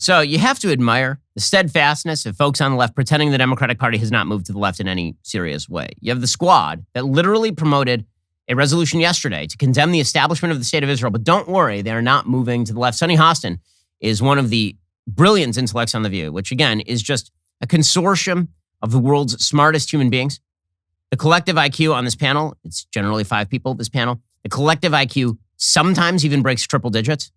So you have to admire the steadfastness of folks on the left pretending the Democratic Party has not moved to the left in any serious way. You have the squad that literally promoted a resolution yesterday to condemn the establishment of the state of Israel. But don't worry, they're not moving to the left. Sonny Hostin is one of the brilliant intellects on The View, which again is just a consortium of the world's smartest human beings. The collective IQ on this panel, it's generally 5 people, this panel. The collective IQ sometimes even breaks triple digits.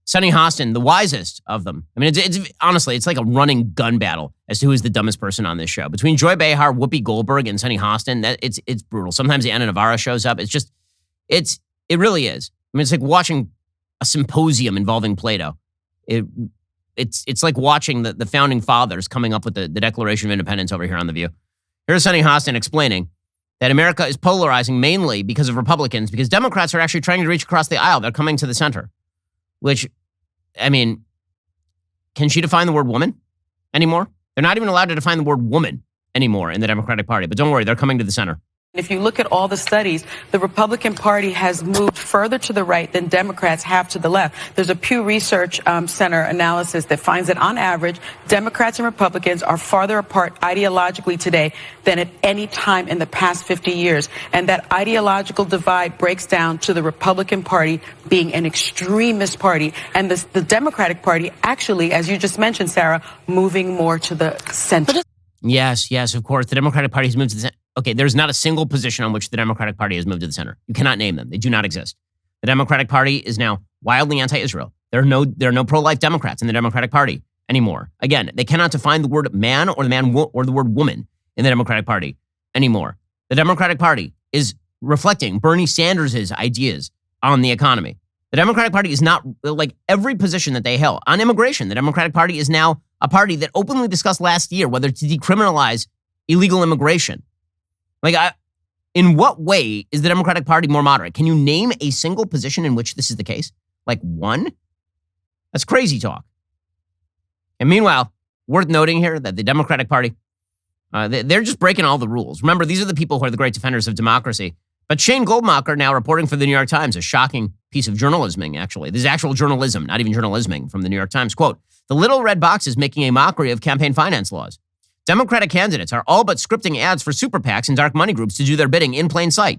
Sonny Hostin, the wisest of them. I mean, it's honestly, it's like a running gun battle as to who is the dumbest person on this show. Between Joy Behar, Whoopi Goldberg, and Sonny Hostin, it's brutal. Sometimes Anna Navarro shows up. It really is. I mean, it's like watching a symposium involving Plato. It's like watching the founding fathers coming up with the Declaration of Independence over here on The View. Here's Sonny Hostin explaining that America is polarizing mainly because of Republicans, because Democrats are actually trying to reach across the aisle. They're coming to the center. Which, I mean, can she define the word woman anymore? They're not even allowed to define the word woman anymore in the Democratic Party. But don't worry, they're coming to the center. If you look at all the studies, the Republican Party has moved further to the right than Democrats have to the left. There's a Pew Research Center analysis that finds that on average, Democrats and Republicans are farther apart ideologically today than at any time in the past 50 years. And that ideological divide breaks down to the Republican Party being an extremist party and the Democratic Party actually, as you just mentioned, Sarah, moving more to the center. Yes, of course. The Democratic Party has moved to the center. Okay, there's not a single position on which the Democratic Party has moved to the center. You cannot name them. They do not exist. The Democratic Party is now wildly anti-Israel. There are no pro-life Democrats in the Democratic Party anymore. Again, they cannot define the word man or the word woman in the Democratic Party anymore. The Democratic Party is reflecting Bernie Sanders' ideas on the economy. The Democratic Party is not like every position that they held on immigration. The Democratic Party is now a party that openly discussed last year whether to decriminalize illegal immigration. In what way is the Democratic Party more moderate? Can you name a single position in which this is the case? Like one? That's crazy talk. And meanwhile, worth noting here that the Democratic Party, they're just breaking all the rules. Remember, these are the people who are the great defenders of democracy. But Shane Goldmacher now reporting for the New York Times, a shocking piece of journalisming, actually. This is actual journalism, not even journalisming from the New York Times. Quote, the little red box is making a mockery of campaign finance laws. Democratic candidates are all but scripting ads for super PACs and dark money groups to do their bidding in plain sight.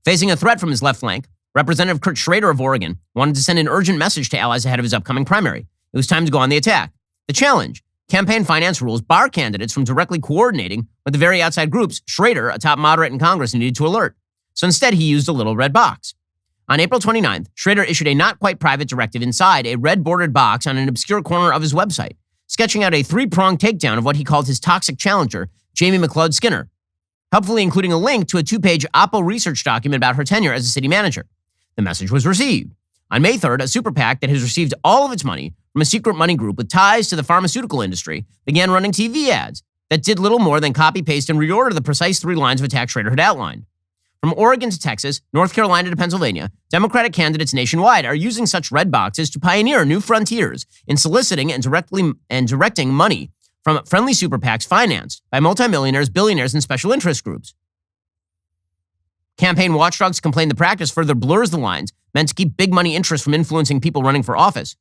Facing a threat from his left flank, Representative Kurt Schrader of Oregon wanted to send an urgent message to allies ahead of his upcoming primary. It was time to go on the attack. The challenge, campaign finance rules bar candidates from directly coordinating with the very outside groups Schrader, a top moderate in Congress, needed to alert. So instead, he used a little red box. On April 29th, Schrader issued a not quite private directive inside a red bordered box on an obscure corner of his website, sketching out a 3-pronged takedown of what he called his toxic challenger, Jamie McLeod Skinner, helpfully including a link to a 2-page Oppo research document about her tenure as a city manager. The message was received. On May 3rd, a super PAC that has received all of its money from a secret money group with ties to the pharmaceutical industry began running TV ads that did little more than copy-paste and reorder the precise 3 lines of attack Schrader had outlined. From Oregon to Texas, North Carolina to Pennsylvania, Democratic candidates nationwide are using such red boxes to pioneer new frontiers in soliciting and directing money from friendly super PACs financed by multimillionaires, billionaires, and special interest groups. Campaign watchdogs complain the practice further blurs the lines meant to keep big money interests from influencing people running for office.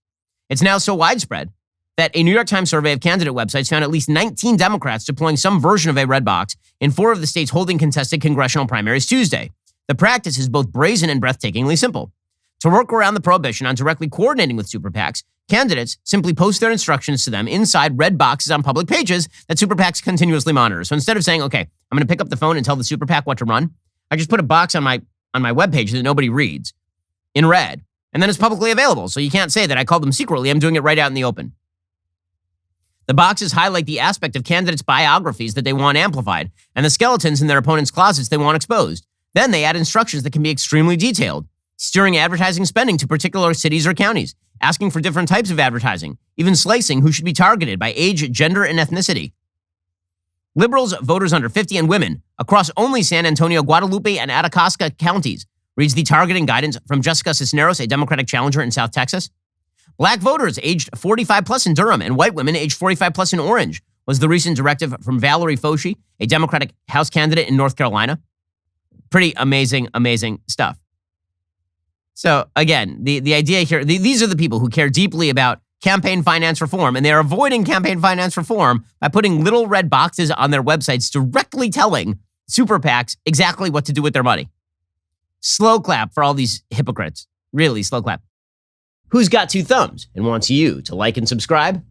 It's now so widespread that a New York Times survey of candidate websites found at least 19 Democrats deploying some version of a red box in 4 of the states holding contested congressional primaries Tuesday. The practice is both brazen and breathtakingly simple. To work around the prohibition on directly coordinating with super PACs, candidates simply post their instructions to them inside red boxes on public pages that super PACs continuously monitor. So instead of saying, okay, I'm going to pick up the phone and tell the super PAC what to run, I just put a box on my webpage that nobody reads in red, and then it's publicly available. So you can't say that I called them secretly. I'm doing it right out in the open. The boxes highlight the aspect of candidates' biographies that they want amplified and the skeletons in their opponents' closets they want exposed. Then they add instructions that can be extremely detailed, steering advertising spending to particular cities or counties, asking for different types of advertising, even slicing who should be targeted by age, gender, and ethnicity. Liberals, voters under 50, and women across only San Antonio, Guadalupe, and Atacasca counties, reads the targeting guidance from Jessica Cisneros, a Democratic challenger in South Texas. Black voters aged 45 plus in Durham and white women aged 45 plus in Orange was the recent directive from Valerie Foshee, a Democratic House candidate in North Carolina. Pretty amazing stuff. So again, the idea here, these are the people who care deeply about campaign finance reform, and they're avoiding campaign finance reform by putting little red boxes on their websites directly telling super PACs exactly what to do with their money. Slow clap for all these hypocrites. Really, slow clap. Who's got two thumbs and wants you to like and subscribe?